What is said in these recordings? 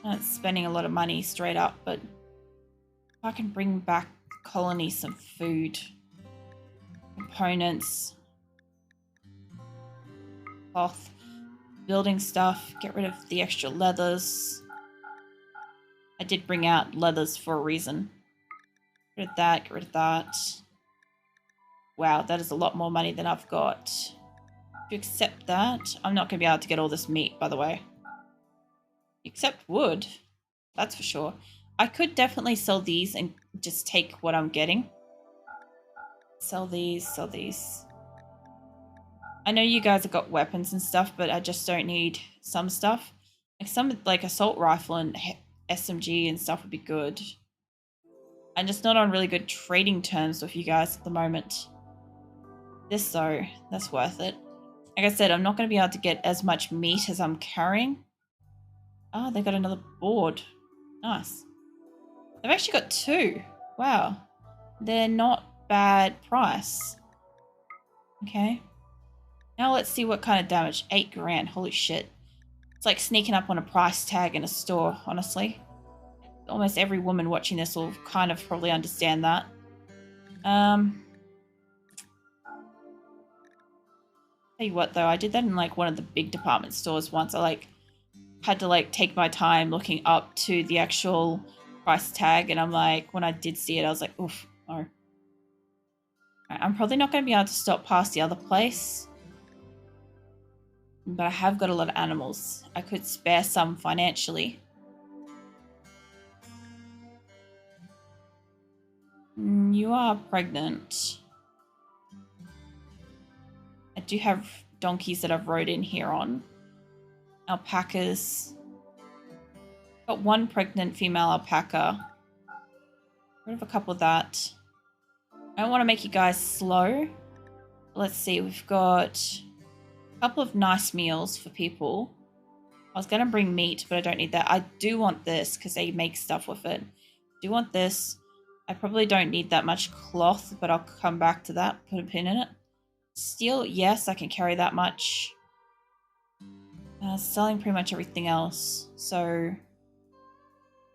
Not spending a lot of money straight up, but if I can bring back the colony some food, components, cloth, building stuff, get rid of the extra leathers. I did bring out leathers for a reason. Get rid of that, get rid of that. Wow, that is a lot more money than I've got. To accept that, I'm not going to be able to get all this meat, by the way. Except wood, that's for sure. I could definitely sell these and just take what I'm getting. Sell these, sell these. I know you guys have got weapons and stuff, but I just don't need some stuff. Like some like assault rifle and SMG and stuff would be good. I'm just not on really good trading terms with you guys at the moment. This though, that's worth it. Like I said, I'm not going to be able to get as much meat as I'm carrying. Oh, they got another board. Nice. They've actually got 2. Wow. They're not bad price. Okay. Now let's see what kind of damage. 8 grand. Holy shit. It's like sneaking up on a price tag in a store, honestly. Almost every woman watching this will kind of probably understand that. Tell you what though, I did that in like one of the big department stores once. I like had to like take my time looking up to the actual price tag, and I'm like, when I did see it, I was like, oof, no. I'm probably not going to be able to stop past the other place, but I have got a lot of animals. I could spare some financially. You are pregnant. I do have donkeys that I've rode in here on. Alpacas. Got 1 pregnant female alpaca. Rid of a couple of that. I don't want to make you guys slow. Let's see, we've got a couple of nice meals for people. I was going to bring meat, but I don't need that. I do want this because they make stuff with it. I do want this. I probably don't need that much cloth, but I'll come back to that. Put a pin in it. Steel, yes, I can carry that much. Selling pretty much everything else. So,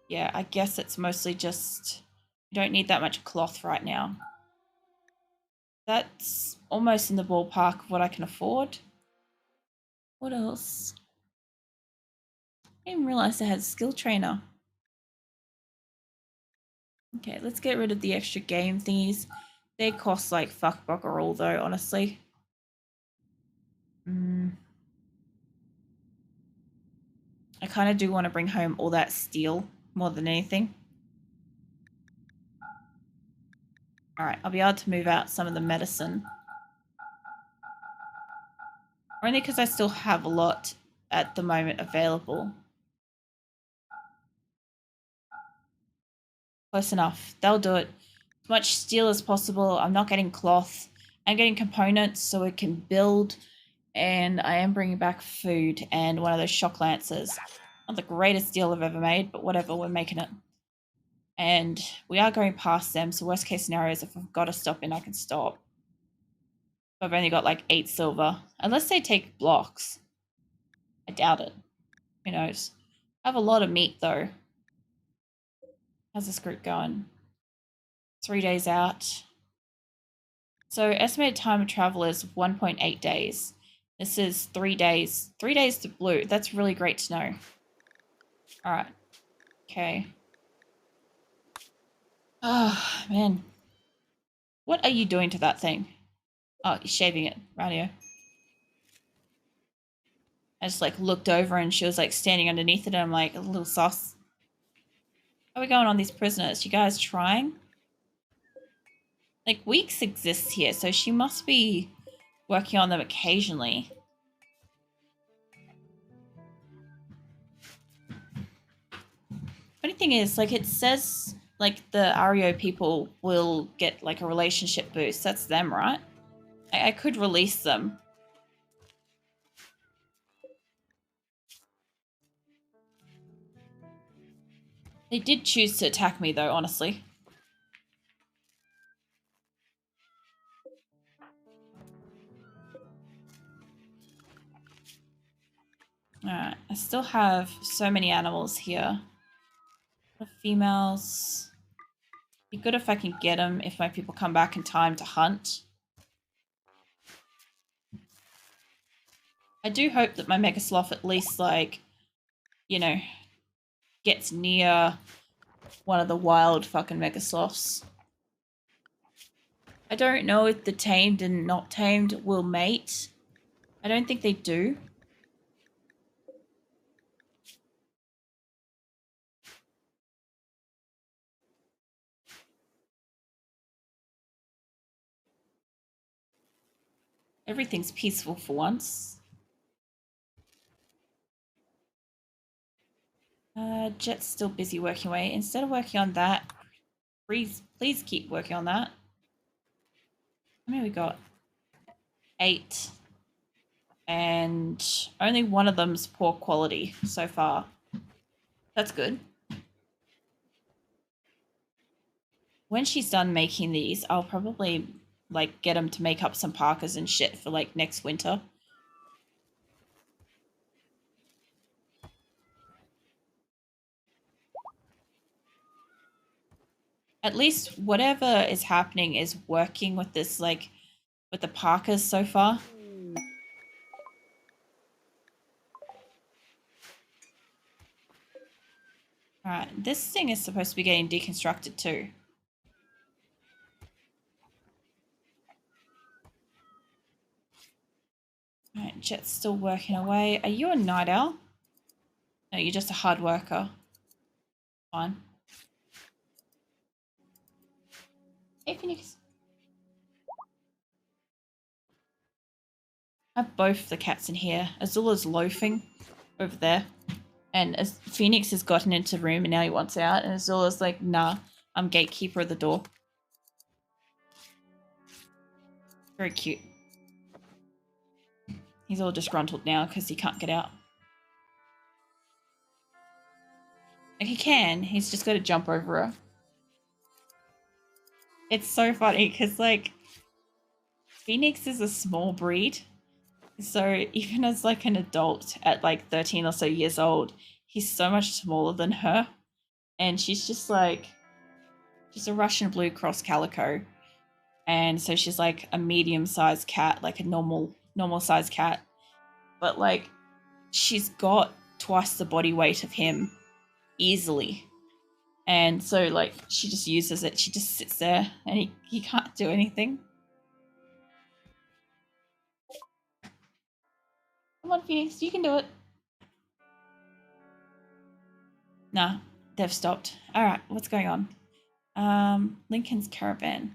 yeah, I guess it's mostly just... You don't need that much cloth right now. That's almost in the ballpark of what I can afford. What else? I didn't realize I had a skill trainer. Okay, let's get rid of the extra game thingies. They cost like fuck bugger all though, honestly. I kind of do want to bring home all that steel more than anything. Alright, I'll be able to move out some of the medicine. Only because I still have a lot at the moment available. Close enough. They'll do it. As much steel as possible. I'm not getting cloth. I'm getting components so it can build. And I am bringing back food and one of those shock lancers. Not the greatest deal I've ever made, but whatever, we're making it. And we are going past them, so worst case scenario is if I've got to stop in, I can stop. I've only got like 8 silver. Unless they take blocks. I doubt it. Who knows? I have a lot of meat though. How's this group going? 3 days out. So estimated time of travel is 1.8 days. This is 3 days. 3 days to blue. That's really great to know. Alright. Okay. Oh, man. What are you doing to that thing? Oh, you're shaving it. Radio. I just like looked over and she was like standing underneath it and I'm like, a little sauce. How are we going on these prisoners? You guys trying? Like, Weeks exists here, so she must be working on them occasionally. Funny thing is, like, it says, like, the REO people will get, like, a relationship boost. That's them, right? I could release them. They did choose to attack me, though, honestly. Alright, still have so many animals here. Females. Be good if I can get them if my people come back in time to hunt. I do hope that my Mega Sloth at least, like, you know, gets near one of the wild fucking Mega Sloths. I don't know if the tamed and not tamed will mate. I don't think they do. Everything's peaceful for once. Jet's still busy working away. Instead of working on that, please keep working on that. How many we got? 8. And only one of them's poor quality so far. That's good. When she's done making these, I'll probably like get them to make up some parkas and shit for like next winter. At least whatever is happening is working with this, like with the parkas so far. Alright, this thing is supposed to be getting deconstructed too. Alright, Jet's still working away. Are you a night owl? No, you're just a hard worker. Fine. Hey, Phoenix. I have both the cats in here. Azula's loafing over there. And as Phoenix has gotten into the room and now he wants out. And Azula's like, nah, I'm gatekeeper of the door. Very cute. He's all disgruntled now because he can't get out. Like, he can. He's just got to jump over her. It's so funny because, like, Phoenix is a small breed. So even as, like, an adult at, like, 13 or so years old, he's so much smaller than her. And she's just, like, she's a Russian blue cross calico. And so she's, like, a medium-sized cat, like a normal-sized cat. But, like, she's got twice the body weight of him easily. And so, like, she just uses it. She just sits there and he can't do anything. Come on, Phoenix, you can do it. Nah, they've stopped. All right, what's going on? Lincoln's caravan.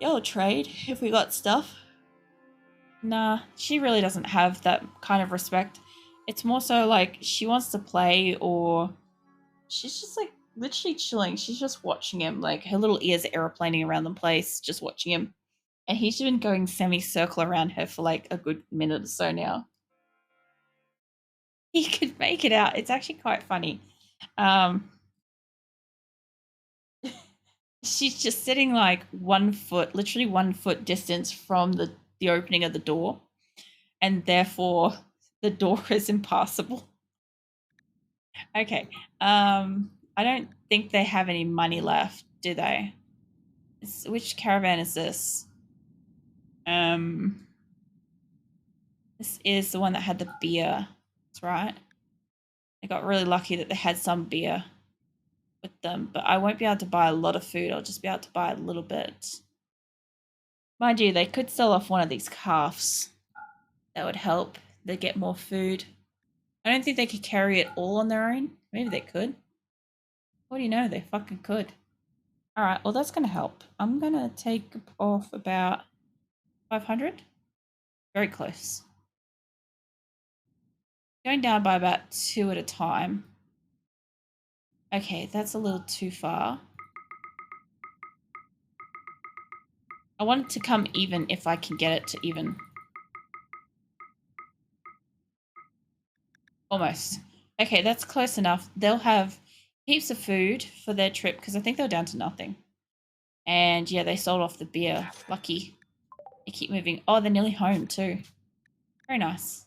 You'll trade if we got stuff. Nah, she really doesn't have that kind of respect. It's more so like she wants to play, or she's just like literally chilling. She's just watching him. Like her little ears are aeroplaning around the place, just watching him. And he's been going semicircle around her for like a good minute or so now. He could make it out. It's actually quite funny. She's just sitting like 1 foot, literally 1 foot distance from the opening of the door. And therefore the door is impassable. Okay. I don't think they have any money left, do they? Which caravan is this? This is the one that had the beer. That's right. I got really lucky that they had some beer with them, but I won't be able to buy a lot of food. I'll just be able to buy a little bit. Mind you, they could sell off one of these calves. That would help. They get more food. I don't think they could carry it all on their own. Maybe they could. What do you know? They fucking could. All right, well, that's going to help. I'm going to take off about 500. Very close. Going down by about 2 at a time. Okay, that's a little too far. I want it to come even if I can get it to even. Almost. Okay, that's close enough. They'll have heaps of food for their trip because I think they're down to nothing. And yeah, they sold off the beer. Lucky. They keep moving. Oh, they're nearly home too. Very nice.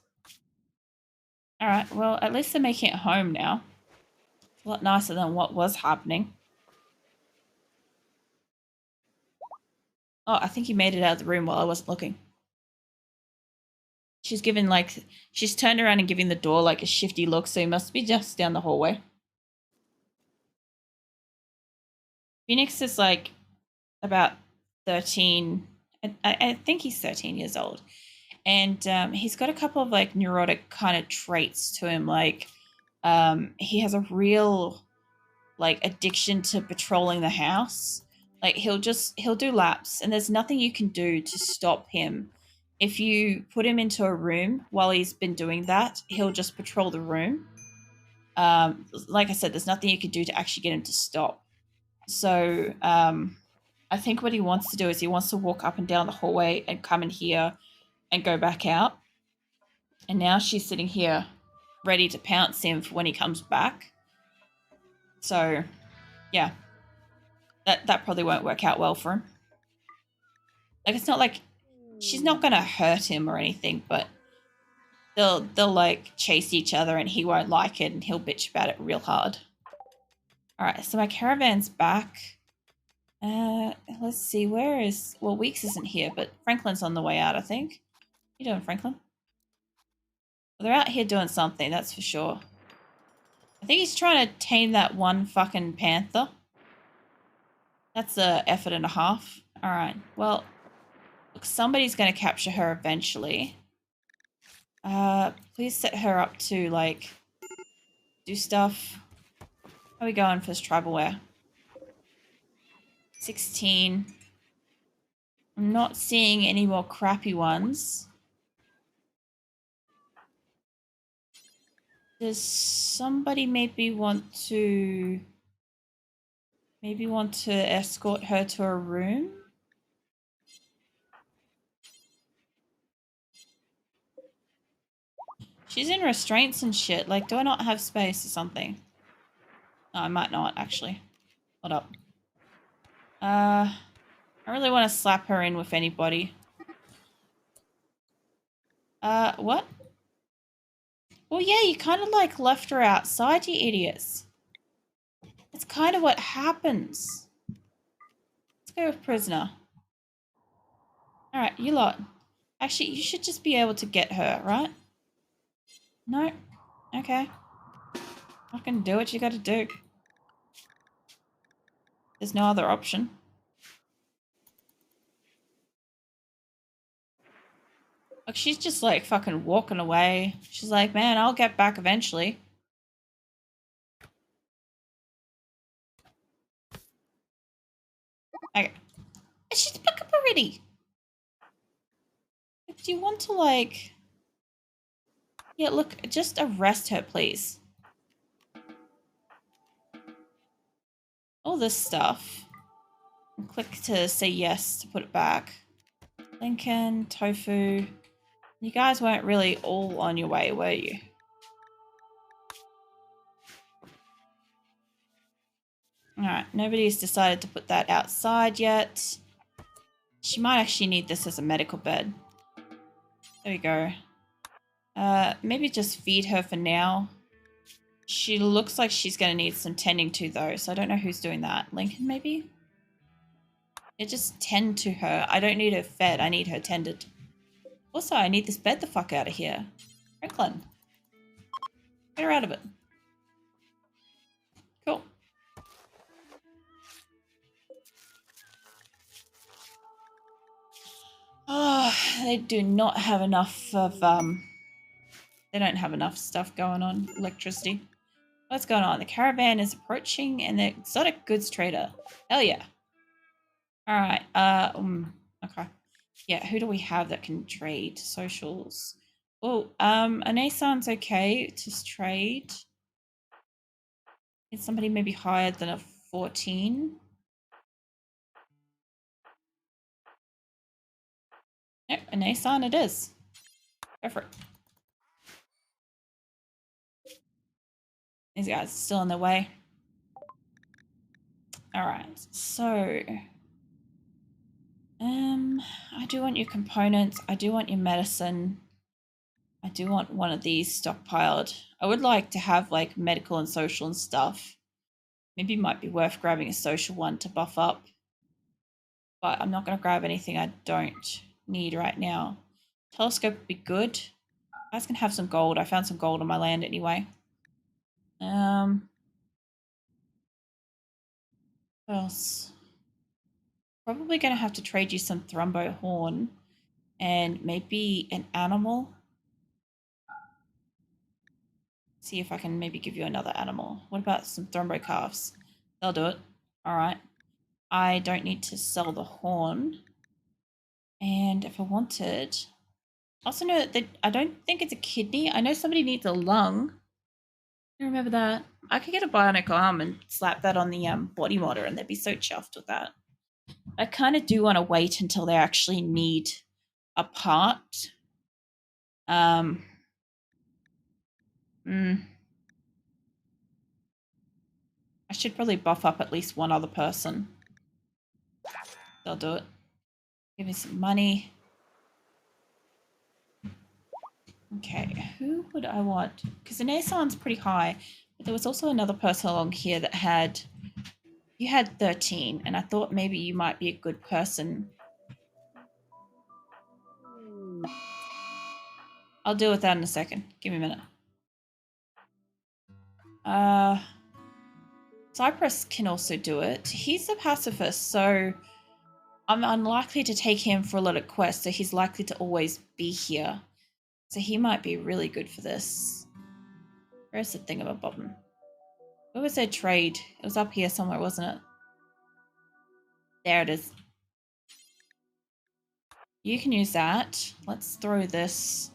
All right, well, at least they're making it home now. It's a lot nicer than what was happening. Oh, I think he made it out of the room while I wasn't looking. She's given she's turned around and giving the door like a shifty look, so he must be just down the hallway. Phoenix is like about 13. I think he's 13 years old. And he's got a couple of like neurotic kind of traits to him. Like he has a real like addiction to patrolling the house. Like he'll do laps and there's nothing you can do to stop him. If you put him into a room while he's been doing that, he'll just patrol the room. Like I said, there's nothing you can do to actually get him to stop. So I think what he wants to do is he wants to walk up and down the hallway and come in here and go back out. And now she's sitting here ready to pounce him for when he comes back. So, yeah, that probably won't work out well for him. Like, it's not like she's not going to hurt him or anything, but they'll like chase each other and he won't like it and he'll bitch about it real hard. All right, so my caravan's back. Let's see, well, Weeks isn't here, but Franklin's on the way out, I think. What are you doing, Franklin? Well, they're out here doing something, that's for sure. I think he's trying to tame that one fucking panther. That's a effort and a half. All right, well, look, somebody's going to capture her eventually. Please set her up to, like, do stuff. How are we going for this tribal wear? 16. I'm not seeing any more crappy ones. Does somebody maybe want to escort her to a room? She's in restraints and shit. Like, do I not have space or something? No, I might not, actually. Hold up. I really want to slap her in with anybody. What? Well, yeah, you kind of, like, left her outside, you idiots. That's kind of what happens. Let's go with prisoner. Alright, you lot. Actually, you should just be able to get her, right? No? Okay. Fucking do what you gotta do. There's no other option. Like, she's just, like, fucking walking away. She's like, man, I'll get back eventually. Okay. She's back up already. Do you want to, like... Yeah, look, just arrest her, please. All this stuff. And click to say yes to put it back. Lincoln, Tofu. You guys weren't really all on your way, were you? Alright, nobody's decided to put that outside yet. She might actually need this as a medical bed. There we go. Maybe just feed her for now. She looks like she's going to need some tending to, though, so I don't know who's doing that. Lincoln, maybe? Yeah, just tend to her. I don't need her fed. I need her tended. Also, I need this bed the fuck out of here. Franklin. Get her out of it. Cool. Oh, they do not have enough of, they don't have enough stuff going on. Electricity. What's going on? The caravan is approaching and the exotic goods trader. Hell yeah. Alright, okay. Yeah, who do we have that can trade? Socials. Oh, Anasan's okay to trade. Is somebody maybe higher than a 14? Yep, Anasan it is. Go for it. These guys are still in the way. Alright, so... I do want your components. I do want your medicine. I do want one of these stockpiled. I would like to have like medical and social and stuff. Maybe it might be worth grabbing a social one to buff up. But I'm not going to grab anything I don't need right now. Telescope would be good. I was going to have some gold. I found some gold on my land anyway. What else? Probably going to have to trade you some thrumbo horn and maybe an animal. See if I can maybe give you another animal. What about some thrumbo calves? They'll do it. All right. I don't need to sell the horn. And if I wanted, also know that I don't think it's a kidney. I know somebody needs a lung. I remember that. I could get a bionic arm and slap that on the body modder, and they'd be so chuffed with that. I kind of do want to wait until they actually need a part. I should probably buff up at least one other person. They'll do it. Give me some money. Okay, who would I want? Because the Nasan's pretty high, but there was also another person along here that had... You had 13, and I thought maybe you might be a good person. I'll deal with that in a second. Give me a minute. Cypress can also do it. He's a pacifist, so I'm unlikely to take him for a lot of quests, so he's likely to always be here. So he might be really good for this. Where's the thingamabobbin? Where was their trade? It was up here somewhere, wasn't it? There it is. You can use that. Let's throw this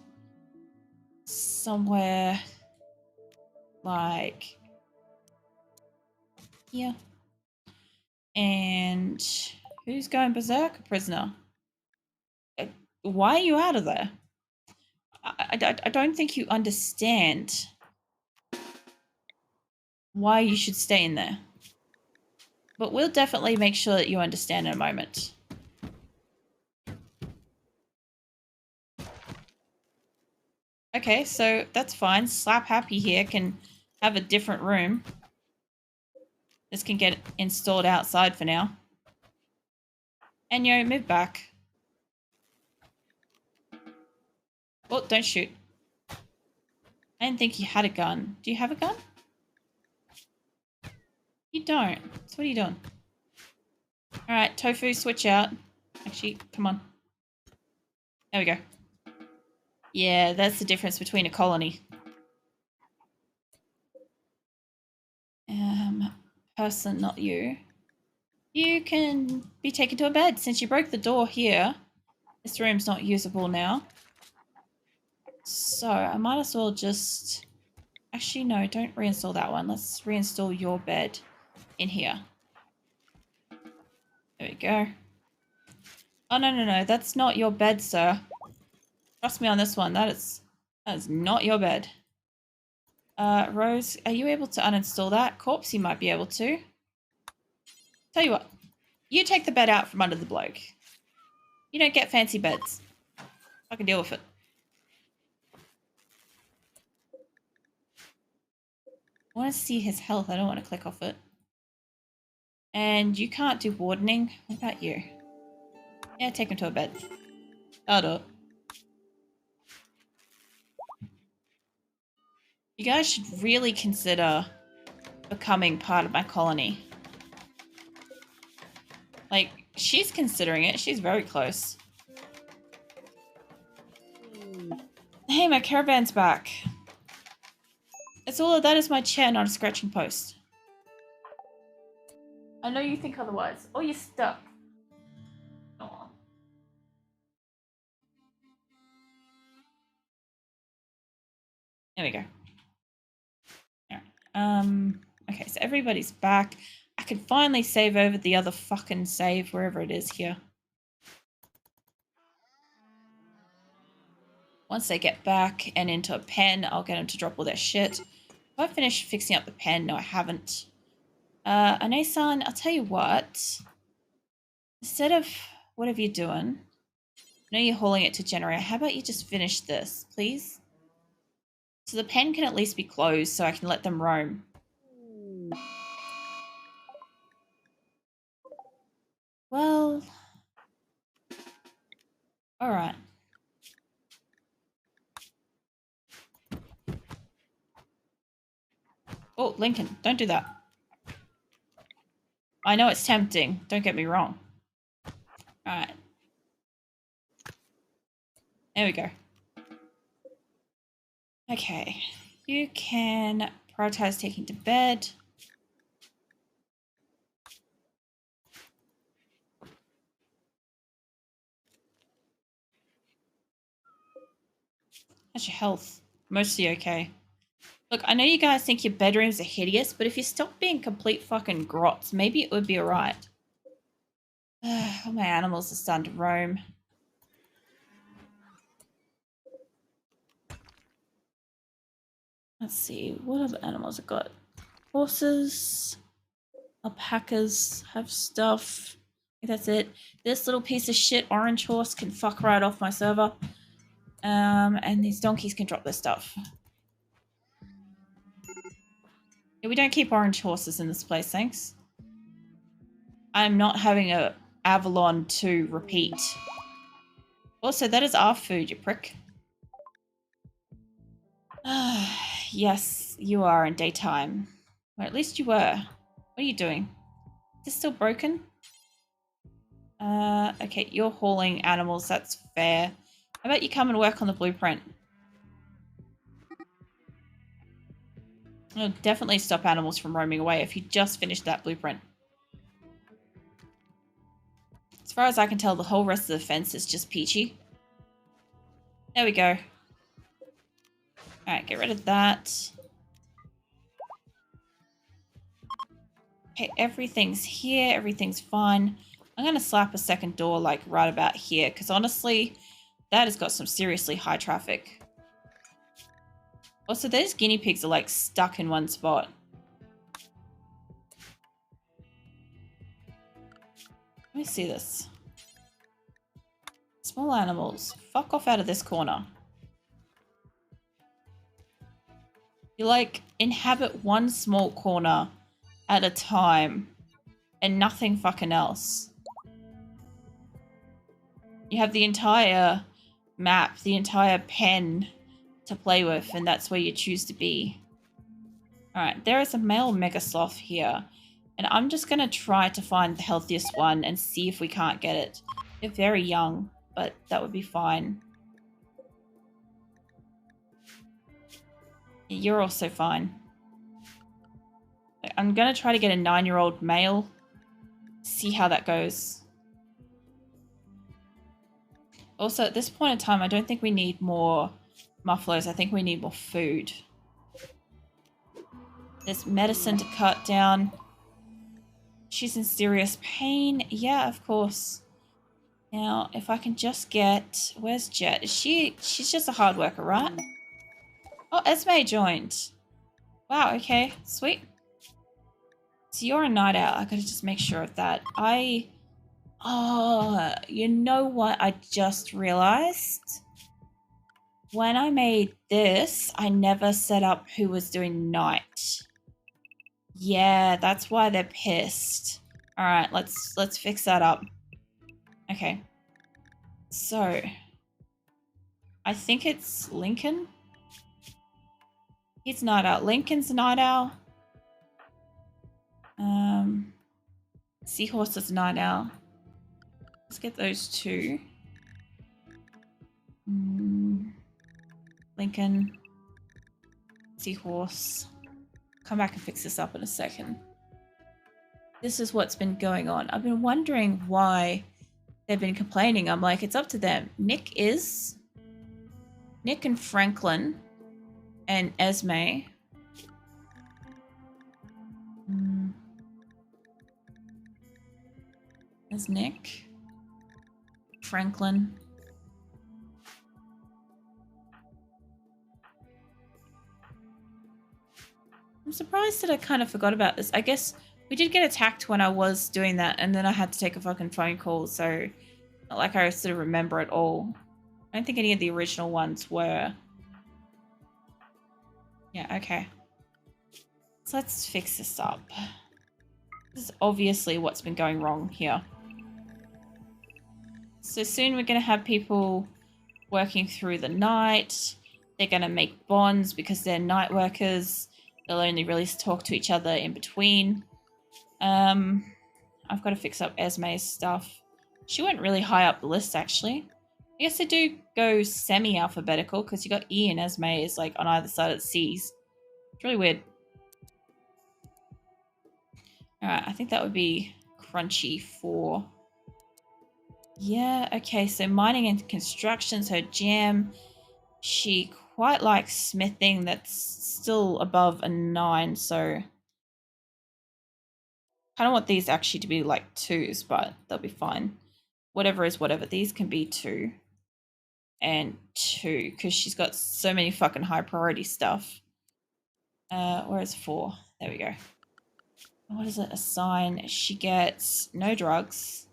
somewhere like here. And who's going berserk? A prisoner. Why are you out of there? I don't think you understand why you should stay in there. But we'll definitely make sure that you understand in a moment. Okay, so that's fine. Slap Happy here can have a different room. This can get installed outside for now. And move back. Oh, don't shoot. I didn't think you had a gun. Do you have a gun? You don't. So what are you doing? Alright, Tofu, switch out. Actually, come on. There we go. Yeah, that's the difference between a colony. Person, not you. You can be taken to a bed. Since you broke the door here, this room's not usable now. So I might as well just... Actually, no, don't reinstall that one. Let's reinstall your bed in here. There we go. Oh, no. That's not your bed, sir. Trust me on this one. That is not your bed. Rose, are you able to uninstall that? Corpse, you might be able to. Tell you what. You take the bed out from under the bloke. You don't get fancy beds. I can deal with it. I want to see his health. I don't want to click off it. And you can't do wardening. What about you? Yeah, take him to a bed. That'll do it. You guys should really consider becoming part of my colony. Like, she's considering it. She's very close. Hey, my caravan's back. It's all that is my chair, not a scratching post. I know you think otherwise. Oh, you're stuck. Oh. There we go. Okay, so everybody's back. I can finally save over the other fucking save, wherever it is here. Once they get back and into a pen, I'll get them to drop all their shit. Have I finished fixing up the pen? No, I haven't. Ane-san, I'll tell you what. Instead of whatever you're doing, I know you're hauling it to generator. How about you just finish this, please? So the pen can at least be closed so I can let them roam. Well, all right. Oh, Lincoln, don't do that. I know it's tempting. Don't get me wrong. All right. There we go. Okay. You can prioritize taking to bed. How's your health? Mostly okay. Look, I know you guys think your bedrooms are hideous, but if you stop being complete fucking grots, maybe it would be alright. All my animals are starting to roam. Let's see, what other animals I've got? Horses, alpacas have stuff. That's it. This little piece of shit orange horse can fuck right off my server. And these donkeys can drop their stuff. Yeah, we don't keep orange horses in this place, thanks. I'm not having a Avalon to repeat. Also, that is our food, you prick. Yes, you are in daytime. Or at least you were. What are you doing? Is this still broken? Okay, you're hauling animals, that's fair. How about you come and work on the blueprint? It'll definitely stop animals from roaming away if you just finished that blueprint. As far as I can tell, the whole rest of the fence is just peachy. There we go. Alright, get rid of that. Okay, everything's here. Everything's fine. I'm going to slap a second door, like, right about here. Because, honestly, that has got some seriously high traffic. Also, those guinea pigs are, like, stuck in one spot. Let me see this. Small animals. Fuck off out of this corner. You, like, inhabit one small corner at a time and nothing fucking else. You have the entire map, the entire pen to play with, and that's where you choose to be. Alright, there is a male mega sloth here, and I'm just going to try to find the healthiest one and see if we can't get it. They're very young, but that would be fine. You're also fine. I'm going to try to get a 9-year-old male, see how that goes. Also, at this point in time, I don't think we need more mufflers. I think we need more food. There's medicine to cut down. She's in serious pain. Yeah, of course. Now, if I can just get... Where's Jet? Is she's just a hard worker, right? Oh, Esme joined. Wow, okay. Sweet. So you're a night owl. I gotta just make sure of that. Oh, you know what I just realized? When I made this, I never set up who was doing night. Yeah, that's why they're pissed. All right, let's fix that up. Okay. So, I think it's Lincoln. He's night owl. Lincoln's a night owl. Seahorse is night owl. Let's get those two. Lincoln. Seahorse. Come back and fix this up in a second. This is what's been going on. I've been wondering why they've been complaining. I'm like, it's up to them. Nick and Franklin and Esme. There's Nick. Franklin. I'm surprised that I kind of forgot about this. I guess we did get attacked when I was doing that, and then I had to take a fucking phone call, so not like I sort of remember it all. I don't think any of the original ones were. Yeah, okay. So let's fix this up. This is obviously what's been going wrong here. So soon we're going to have people working through the night. They're going to make bonds because they're night workers. They'll only really talk to each other in between. I've got to fix up Esme's stuff. She went really high up the list, actually. I guess they do go semi-alphabetical because you got E and Esme is like on either side of the C's. It's really weird. Alright, I think that would be crunchy for... Yeah, okay, so mining and construction's her jam. She quite likes smithing. That's still above a 9, so... I don't want these actually to be like 2s, but they'll be fine. Whatever is whatever. These can be 2 and 2 because she's got so many fucking high priority stuff. Where's 4? There we go. What is it? Assign. She gets no drugs.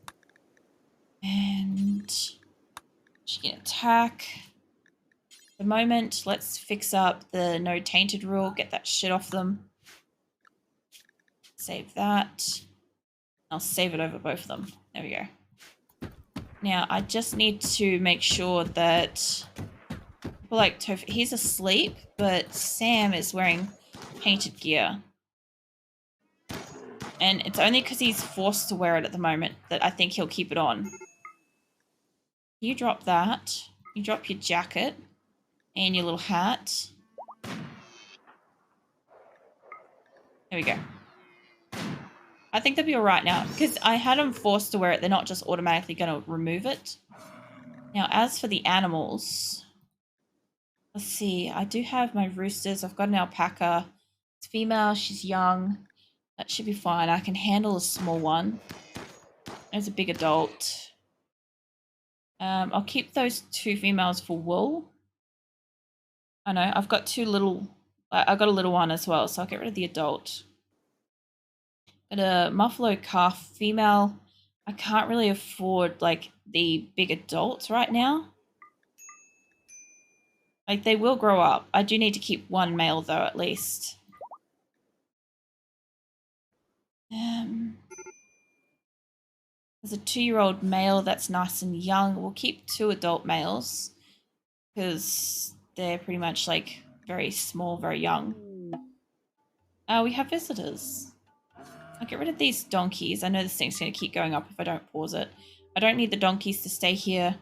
And she can attack. At the moment, let's fix up the no tainted rule. Get that shit off them. Save that. I'll save it over both of them. There we go. Now, I just need to make sure that... Like, he's asleep, but Sam is wearing painted gear. And it's only because he's forced to wear it at the moment that I think he'll keep it on. You drop that. You drop your jacket and your little hat. There we go. I think they'll be all right now because I had them forced to wear it. They're not just automatically going to remove it. Now, as for the animals, let's see. I do have my roosters. I've got an alpaca. It's female. She's young. That should be fine. I can handle a small one. There's a big adult. I'll keep those 2 females for wool. I know. I've got 2 little... I've got a little one as well, so I'll get rid of the adult. Got a Muffalo calf female. I can't really afford, like, the big adults right now. Like, they will grow up. I do need to keep 1 male, though, at least. There's a 2-year-old male that's nice and young. We'll keep 2 adult males because they're pretty much, like, very small, very young. We have visitors. I'll get rid of these donkeys. I know this thing's going to keep going up if I don't pause it. I don't need the donkeys to stay here.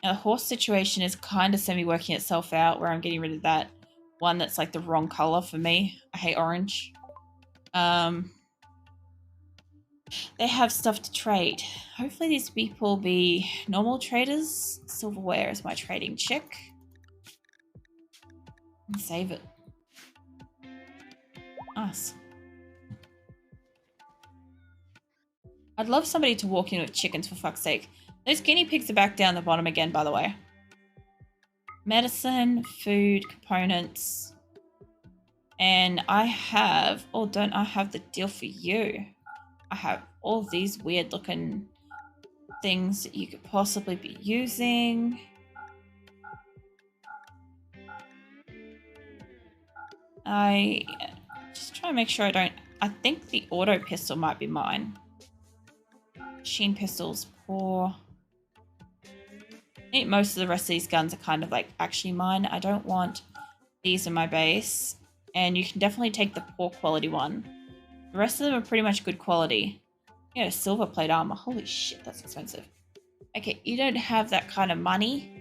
Now, the horse situation is kind of semi-working itself out where I'm getting rid of that one that's like the wrong color for me. I hate orange. They have stuff to trade. Hopefully these people be normal traders. Silverware is my trading chick. And save it. Nice. I'd love somebody to walk in with chickens, for fuck's sake. Those guinea pigs are back down the bottom again, by the way. Medicine, food, components. And I have... Oh, don't I have the deal for you? I have all these weird looking things that you could possibly be using. I just try to make sure I don't... I think the auto pistol might be mine. Machine pistols, poor. I think most of the rest of these guns are kind of like actually mine. I don't want these in my base. And you can definitely take the poor quality one. The rest of them are pretty much good quality. Yeah, silver plate armor. Holy shit, that's expensive. Okay, you don't have that kind of money.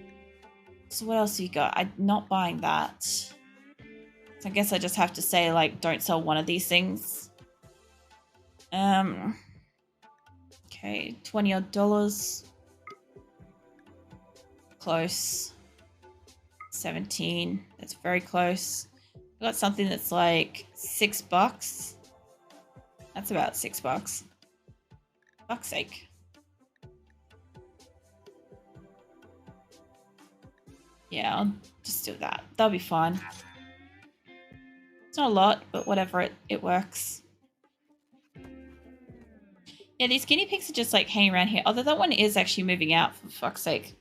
So what else have you got? I'm not buying that. So I guess I just have to say, like, don't sell one of these things. Okay, $20 odd. Close. 17. That's very close. I got something that's like $6. That's about $6. Fuck's sake. Yeah, I'll just do that. That'll be fine. It's not a lot, but whatever, it works. Yeah, these guinea pigs are just like hanging around here. Although that one is actually moving out, for fuck's sake.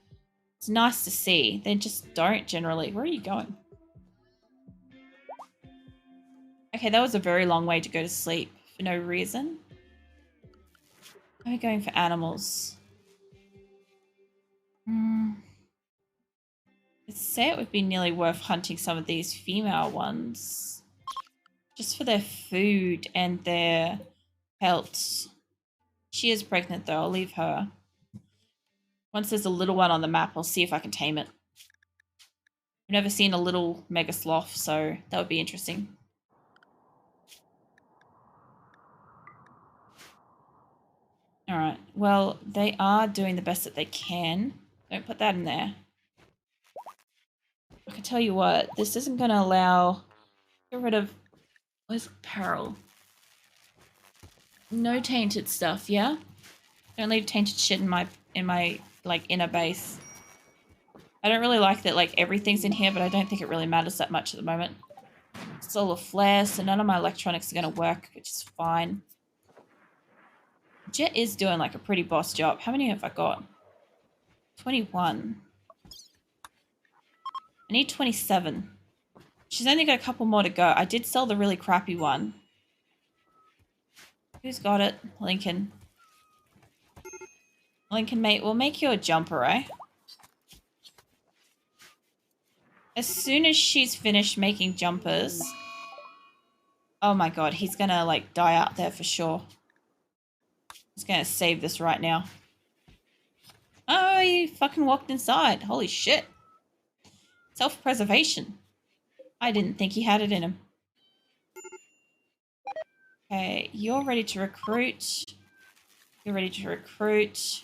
It's nice to see. They just don't generally. Where are you going? Okay, that was a very long way to go to sleep for no reason. Are we going for animals? I'd say it would be nearly worth hunting some of these female ones. Just for their food and their pelts. She is pregnant though, I'll leave her. Once there's a little one on the map, I'll see if I can tame it. I've never seen a little mega sloth, so that would be interesting. Alright, well, they are doing the best that they can. Don't put that in there. I can tell you what, this isn't going to allow... Get rid of... Where's apparel? No tainted stuff, yeah? Don't leave tainted shit in my like inner base. I don't really like that like everything's in here, but I don't think it really matters that much at the moment. Solar flare, so none of my electronics are going to work, which is fine. Jet is doing like a pretty boss job. How many have I got? 21. I need 27. She's only got a couple more to go. I did sell the really crappy one. Who's got it? Lincoln. Lincoln, mate, we'll make you a jumper, eh? As soon as she's finished making jumpers... Oh my god, he's gonna like die out there for sure. He's gonna save this right now. Oh, he fucking walked inside. Holy shit. Self-preservation. I didn't think he had it in him. Okay, you're ready to recruit. You're ready to recruit.